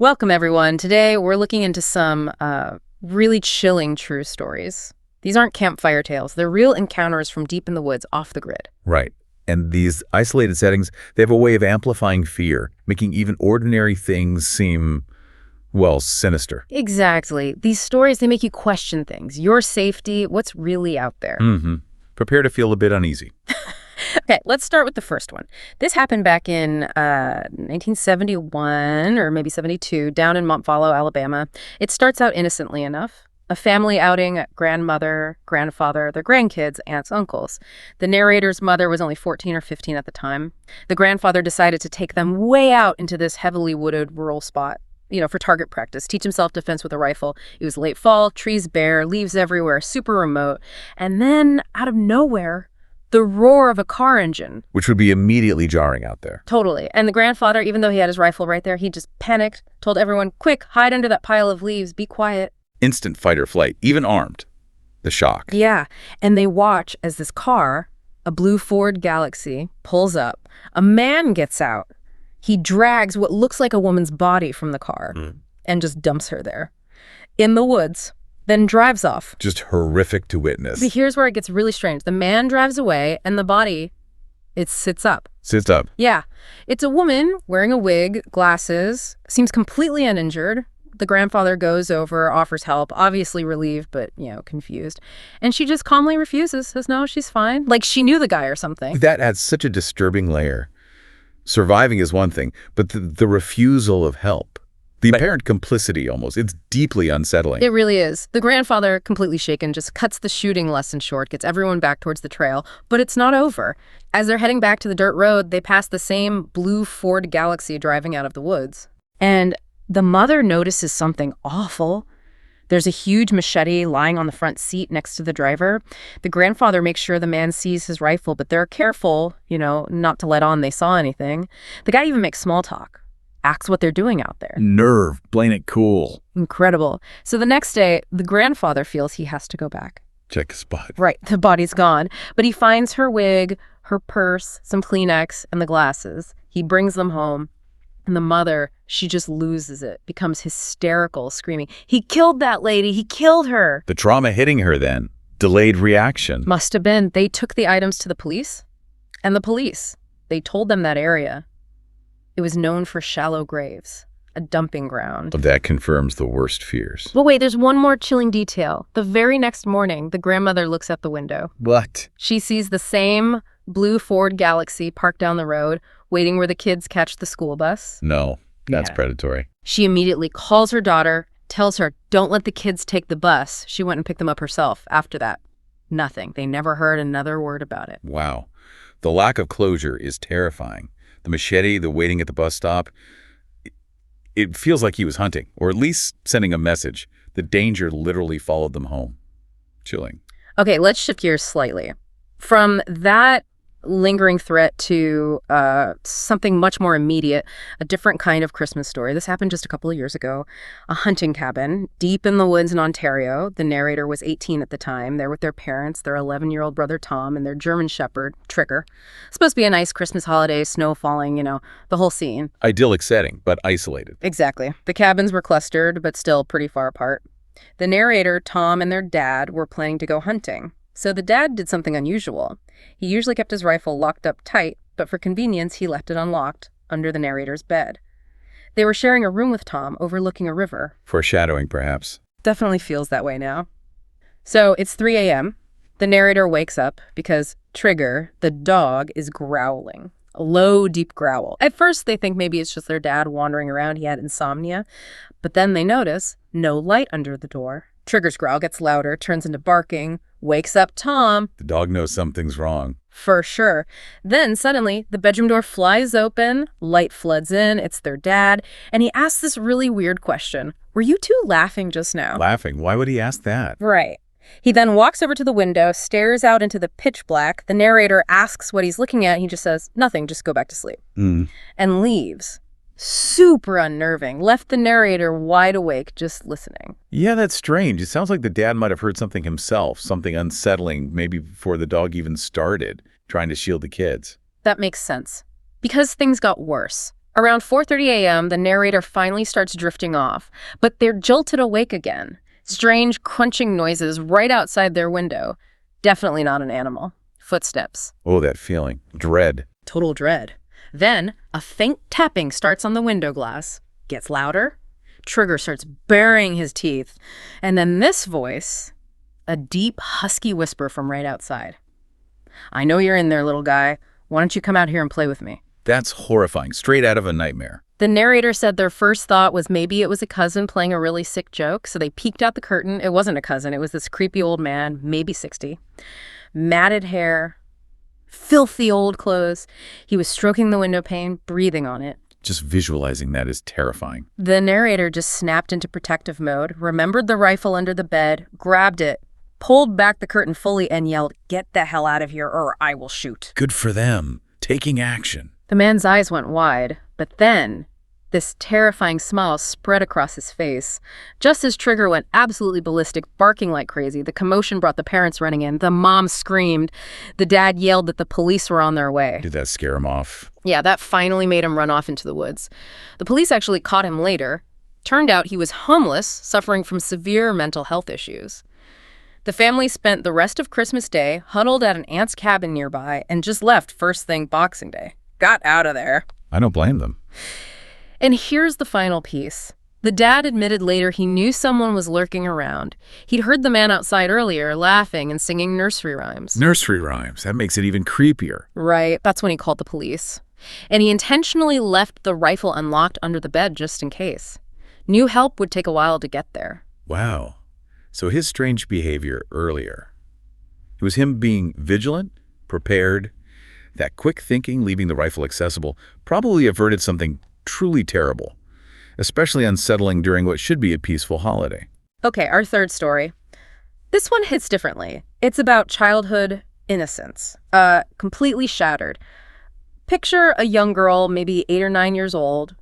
Welcome, everyone. Today, we're looking into some really chilling true stories. These aren't campfire tales. They're real encounters from deep in the woods, off the grid. Right. And these isolated settings, they have a way of amplifying fear, making even ordinary things seem, well, sinister. Exactly. These stories, they make you question things. Your safety, what's really out there. Prepare to feel a bit uneasy. Okay, let's start with the first one. This happened back in 1971 or maybe 72 down in Montvalo, Alabama. It starts out innocently enough. A family outing, grandmother, grandfather, their grandkids, aunts, uncles. The narrator's mother was only 14 or 15 at the time. The grandfather decided to take them way out into this heavily wooded rural spot, for target practice, teach him self-defense with a rifle. It was late fall, trees bare, leaves everywhere, super remote. And then, out of nowhere, the roar of a car engine. Which would be immediately jarring out there. Totally. And the grandfather, even though he had his rifle right there, he just panicked, told everyone, quick, hide under that pile of leaves, be quiet. Instant fight or flight, even armed. The shock. Yeah. And they watch as this car, a blue Ford Galaxy, pulls up. A man gets out. He drags what looks like a woman's body from the car and just dumps her there in the woods. Then drives off. Just horrific to witness. But here's where it gets really strange. The man drives away, and the body, it sits up. Sits up. Yeah. It's a woman wearing a wig, glasses, seems completely uninjured. The grandfather goes over, offers help, obviously relieved, but, confused. And she just calmly refuses, says, no, she's fine. Like she knew the guy or something. That adds such a disturbing layer. Surviving is one thing, but the refusal of help. The apparent complicity, almost. It's deeply unsettling. It really is. The grandfather, completely shaken, just cuts the shooting lesson short, gets everyone back towards the trail. But it's not over. As they're heading back to the dirt road, they pass the same blue Ford Galaxy driving out of the woods. And the mother notices something awful. There's a huge machete lying on the front seat next to the driver. The grandfather makes sure the man sees his rifle, but they're careful, not to let on they saw anything. The guy even makes small talk. Acts what they're doing out there. Nerve, playing it cool. Incredible. So the next day, the grandfather feels he has to go back. Check a spot. Right, the body's gone. But he finds her wig, her purse, some Kleenex, and the glasses. He brings them home. And the mother, she just loses it, becomes hysterical, screaming, he killed that lady, he killed her. The trauma hitting her then. Delayed reaction. Must have been. They took the items to the police. And the police, they told them that area. It was known for shallow graves, a dumping ground. That confirms the worst fears. But wait, there's one more chilling detail. The very next morning, the grandmother looks out the window. What? She sees the same blue Ford Galaxy parked down the road, waiting where the kids catch the school bus. No, that's predatory. She immediately calls her daughter, tells her, don't let the kids take the bus. She went and picked them up herself. After that, nothing. They never heard another word about it. Wow. The lack of closure is terrifying. The machete, the waiting at the bus stop, it feels like he was hunting, or at least sending a message. The danger literally followed them home. Chilling. Okay, let's shift gears slightly. From that lingering threat to something much more immediate, a different kind of Christmas story. This happened just a couple of years ago. A hunting cabin deep in the woods in Ontario. The narrator was 18 at the time. They're with their parents, their 11-year-old brother Tom, and their German shepherd, Trigger. Supposed to be a nice Christmas holiday, snow falling, the whole scene. Idyllic setting, but isolated. Exactly. The cabins were clustered, but still pretty far apart. The narrator, Tom, and their dad were planning to go hunting. So the dad did something unusual. He usually kept his rifle locked up tight, but for convenience, he left it unlocked under the narrator's bed. They were sharing a room with Tom overlooking a river. Foreshadowing, perhaps. Definitely feels that way now. So it's 3 a.m. The narrator wakes up because Trigger, the dog, is growling. A low, deep growl. At first, they think maybe it's just their dad wandering around. He had insomnia. But then they notice no light under the door. Trigger's growl gets louder, turns into barking, wakes up Tom. The dog knows something's wrong. For sure. Then suddenly, the bedroom door flies open, light floods in, it's their dad, and he asks this really weird question. Were you two laughing just now? Laughing? Why would he ask that? Right. He then walks over to the window, stares out into the pitch black. The narrator asks what he's looking at. He just says, nothing, just go back to sleep. And leaves. Super unnerving. Left the narrator wide awake, just listening. Yeah, that's strange. It sounds like the dad might have heard something himself, something unsettling, maybe before the dog even started, trying to shield the kids. That makes sense. Because things got worse. Around 4:30 a.m., the narrator finally starts drifting off, but they're jolted awake again. Strange, crunching noises right outside their window. Definitely not an animal. Footsteps. Oh, that feeling. Dread. Total dread. Then, a faint tapping starts on the window glass. Gets louder. Trigger starts baring his teeth. And then this voice, a deep, husky whisper from right outside. "I know you're in there, little guy. Why don't you come out here and play with me?" That's horrifying. Straight out of a nightmare. The narrator said their first thought was maybe it was a cousin playing a really sick joke, so they peeked out the curtain. It wasn't a cousin. It was this creepy old man, maybe 60. Matted hair, filthy old clothes. He was stroking the window pane, breathing on it. Just visualizing that is terrifying. The narrator just snapped into protective mode, remembered the rifle under the bed, grabbed it, pulled back the curtain fully, and yelled, "Get the hell out of here or I will shoot." Good for them. Taking action. The man's eyes went wide, but then this terrifying smile spread across his face. Just as Trigger went absolutely ballistic, barking like crazy, the commotion brought the parents running in. The mom screamed. The dad yelled that the police were on their way. Did that scare him off? Yeah, that finally made him run off into the woods. The police actually caught him later. Turned out he was homeless, suffering from severe mental health issues. The family spent the rest of Christmas Day huddled at an aunt's cabin nearby and just left first thing Boxing Day. Got out of there. I don't blame them. And here's the final piece. The dad admitted later he knew someone was lurking around. He'd heard the man outside earlier laughing and singing nursery rhymes. Nursery rhymes. That makes it even creepier. Right, that's when he called the police. And he intentionally left the rifle unlocked under the bed just in case. Knew help would take a while to get there. Wow. So his strange behavior earlier, it was him being vigilant, prepared. That quick thinking, leaving the rifle accessible, probably averted something truly terrible, especially unsettling during what should be a peaceful holiday. Okay, our third story. This one hits differently. It's about childhood innocence, completely shattered. Picture a young girl, maybe 8 or 9 years old,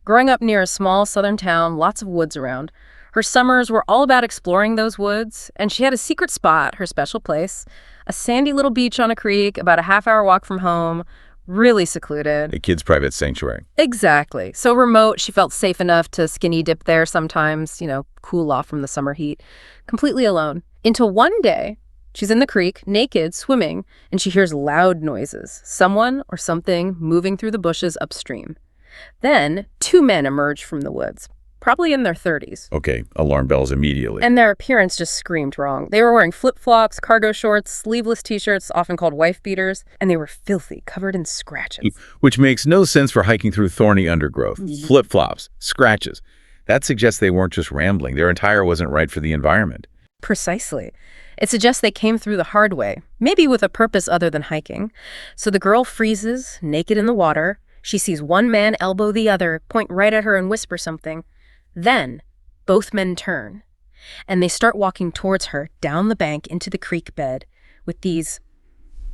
growing up near a small southern town, lots of woods around. Her summers were all about exploring those woods, and she had a secret spot, her special place, a sandy little beach on a creek, about a half-hour walk from home, really secluded. A kid's private sanctuary. Exactly. So remote, she felt safe enough to skinny dip there sometimes, cool off from the summer heat, completely alone. Until one day, she's in the creek, naked, swimming, and she hears loud noises, someone or something moving through the bushes upstream. Then, 2 men emerge from the woods, probably in their 30s. Okay, alarm bells immediately. And their appearance just screamed wrong. They were wearing flip-flops, cargo shorts, sleeveless t-shirts, often called wife beaters, and they were filthy, covered in scratches. Which makes no sense for hiking through thorny undergrowth. Flip-flops, scratches. That suggests they weren't just rambling. Their attire wasn't right for the environment. Precisely. It suggests they came through the hard way, maybe with a purpose other than hiking. So the girl freezes, naked in the water. She sees one man elbow the other, point right at her and whisper something. Then, both men turn, and they start walking towards her down the bank into the creek bed with these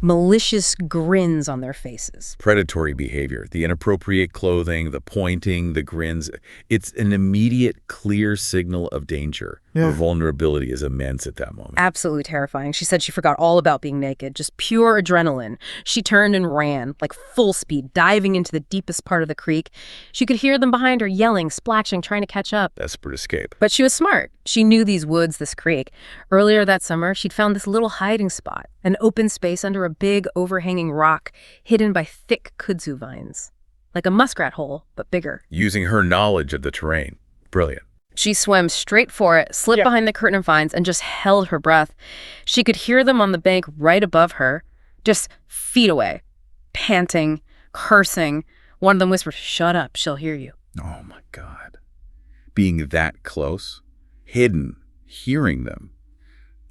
malicious grins on their faces. Predatory behavior, the inappropriate clothing, the pointing, the grins. It's an immediate, clear signal of danger. Her vulnerability is immense at that moment. Absolutely terrifying. She said she forgot all about being naked, just pure adrenaline. She turned and ran, like full speed, diving into the deepest part of the creek. She could hear them behind her yelling, splashing, trying to catch up. Desperate escape. But she was smart. She knew these woods, this creek. Earlier that summer, she'd found this little hiding spot, an open space under a big overhanging rock hidden by thick kudzu vines. Like a muskrat hole, but bigger. Using her knowledge of the terrain. Brilliant. She swam straight for it, slipped behind the curtain of vines, and just held her breath. She could hear them on the bank right above her, just feet away, panting, cursing. One of them whispered, "Shut up, she'll hear you." Oh my God. Being that close, hidden, hearing them.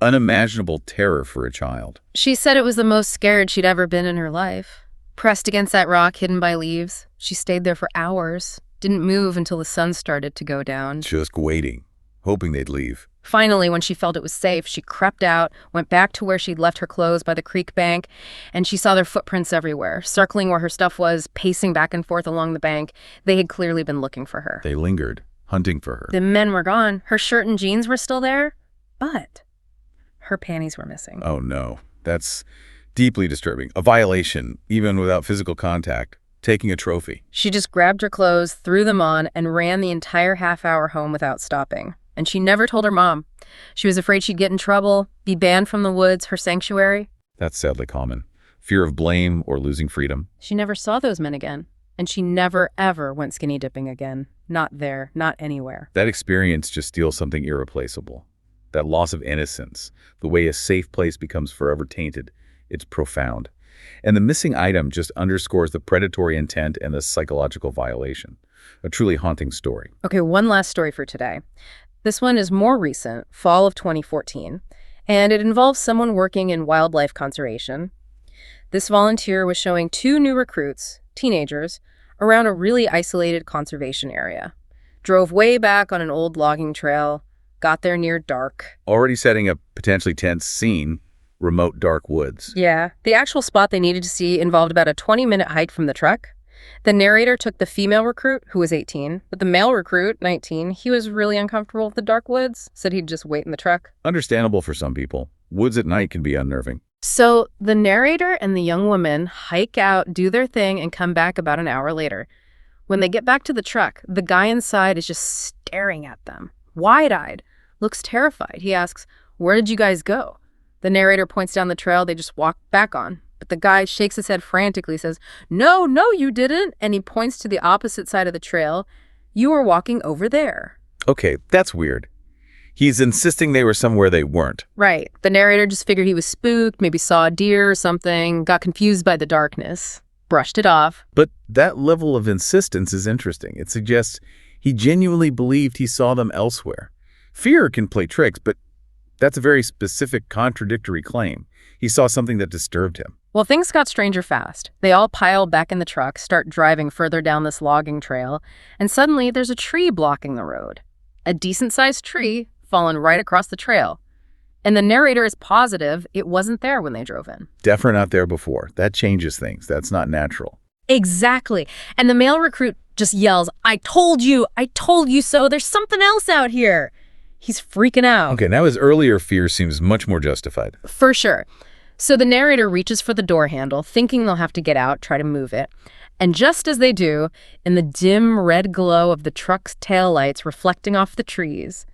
Unimaginable terror for a child. She said it was the most scared she'd ever been in her life. Pressed against that rock hidden by leaves, she stayed there for hours, didn't move until the sun started to go down. Just waiting, hoping they'd leave. Finally, when she felt it was safe, she crept out, went back to where she'd left her clothes by the creek bank, and she saw their footprints everywhere, circling where her stuff was, pacing back and forth along the bank. They had clearly been looking for her. They lingered, hunting for her. The men were gone. Her shirt and jeans were still there, but her panties were missing. Oh no, that's deeply disturbing. A violation, even without physical contact. taking a trophy. She just grabbed her clothes, threw them on, and ran the entire half-hour home without stopping. And she never told her mom. She was afraid she'd get in trouble, be banned from the woods, her sanctuary. That's sadly common. Fear of blame or losing freedom. She never saw those men again. And she never, ever went skinny dipping again. Not there, not anywhere. That experience just steals something irreplaceable. That loss of innocence, the way a safe place becomes forever tainted, it's profound. And the missing item just underscores the predatory intent and the psychological violation. A truly haunting story. Okay, one last story for today. This one is more recent, fall of 2014, and it involves someone working in wildlife conservation. This volunteer was showing two new recruits, teenagers, around a really isolated conservation area. Drove way back on an old logging trail, got there near dark. Already setting a potentially tense scene, remote dark woods. Yeah, the actual spot they needed to see involved about a 20-minute hike from the truck. The narrator took the female recruit, who was 18, but the male recruit, 19, he was really uncomfortable with the dark woods, said he'd just wait in the truck. Understandable for some people. Woods at night can be unnerving. So the narrator and the young woman hike out, do their thing, and come back about an hour later. When they get back to the truck, the guy inside is just staring at them, wide-eyed, looks terrified. He asks, "Where did you guys go?" The narrator points down the trail they just walked back on. But the guy shakes his head frantically, says, "No, you didn't." And he points to the opposite side of the trail. "You were walking over there." Okay, that's weird. He's insisting they were somewhere they weren't. Right. The narrator just figured he was spooked, maybe saw a deer or something, got confused by the darkness, brushed it off. But that level of insistence is interesting. It suggests he genuinely believed he saw them elsewhere. Fear can play tricks, but that's a very specific, contradictory claim. He saw something that disturbed him. Well, things got stranger fast. They all pile back in the truck, start driving further down this logging trail, and suddenly there's a tree blocking the road. A decent-sized tree fallen right across the trail. And the narrator is positive it wasn't there when they drove in. Definitely not there before. That changes things. That's not natural. Exactly. And the male recruit just yells, I told you so. There's something else out here." He's freaking out. Okay, now his earlier fear seems much more justified. For sure. So the narrator reaches for the door handle, thinking they'll have to get out, try to move it. And just as they do, in the dim red glow of the truck's taillights reflecting off the trees,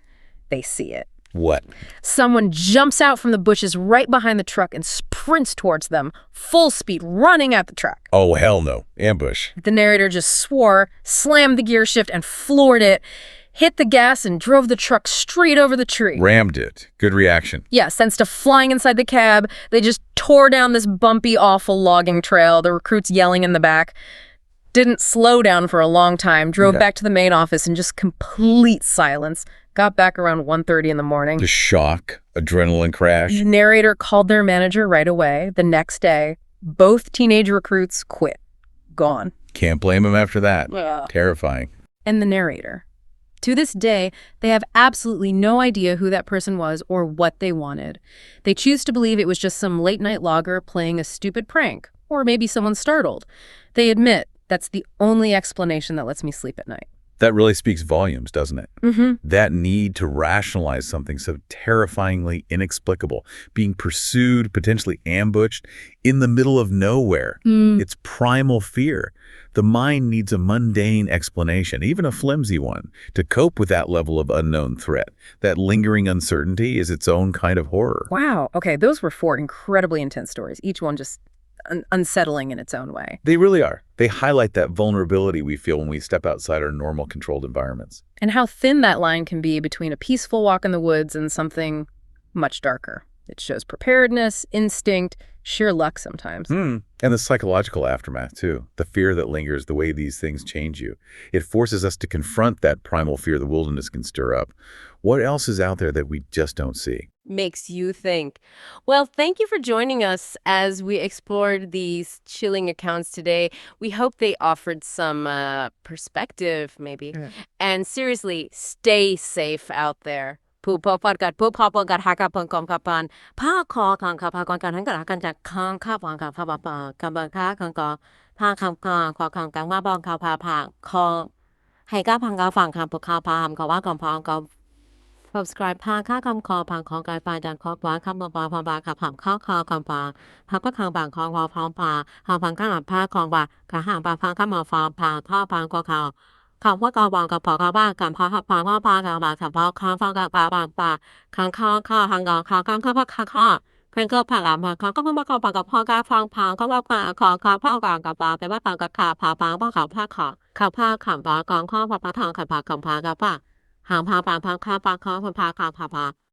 they see it. What? Someone jumps out from the bushes right behind the truck and sprints towards them, full speed, running at the truck. Oh, hell no. Ambush. The narrator just swore, slammed the gear shift, and floored it, hit the gas, and drove the truck straight over the tree. Rammed it. Good reaction. Yeah, sent stuff flying inside the cab. They just tore down this bumpy, awful logging trail, the recruits yelling in the back. Didn't slow down for a long time, drove back to the main office in just complete silence. Got back around 1:30 in the morning. The shock, adrenaline crash. The narrator called their manager right away. The next day, both teenage recruits quit. Gone. Can't blame him after that. Ugh. Terrifying. And the narrator. To this day, they have absolutely no idea who that person was or what they wanted. They choose to believe it was just some late-night logger playing a stupid prank, or maybe someone startled. They admit that's the only explanation that lets me sleep at night. That really speaks volumes, doesn't it? Mm-hmm. That need to rationalize something so terrifyingly inexplicable, being pursued, potentially ambushed, in the middle of nowhere. It's primal fear. The mind needs a mundane explanation, even a flimsy one, to cope with that level of unknown threat. That lingering uncertainty is its own kind of horror. Wow. Okay, those were 4 incredibly intense stories, each one just unsettling in its own way. They really are. They highlight that vulnerability we feel when we step outside our normal controlled environments. And how thin that line can be between a peaceful walk in the woods and something much darker. It shows preparedness, instinct, sheer luck sometimes. And the psychological aftermath, too. The fear that lingers, the way these things change you. It forces us to confront that primal fear the wilderness can stir up. What else is out there that we just don't see? Makes you think. Well, thank you for joining us as we explored these chilling accounts today. We hope they offered some perspective, maybe. Yeah. And seriously, stay safe out there. ผู้พบกันผู้พบกันหากพังกอมกับปันผ้าคอขังกับผ้ากันหันกันกันจากขังข้าพังกับผ้าปะกับบังคับขังก็ผ้าขังก็ขอขังกังมาบองข้าวผ้าผักคอให้กับพังกับฝั่งคำพวกข้าวพามเขาว่าก่อนพองก็ subscribe พาค่าคำคอพังของกายปาดันคอกวาคำบาพบาขับหามข้าวคอคำปาพักก็ขังบางของวอพร้อมปาหางพังข้างหลังผ้าของบากะหางปาพังข้ามมาฟาพาท่อพังก็เขาข่าวว่ากาวางกับพอกาบ้ากับพอหับพังว่าปากาบาขับพอข้างฟังกับปาบางปาขังข้อข้อหังกอข้าวข้างข้าวพักข้อเพื่อนก็ผักอ่ะมาเขาก็มาเขาปากกับพ่อกาฟังพังเขาว่าปาขอข้าวพ่อกางกับปาไปว่าปางกับขาผาพังพ่อเขาผ้าขอข้าวผ้าขำปากองข้อพอปะทองขับปากของพากับปาหางพาปางพังข้าวปางข้อพาขาวพา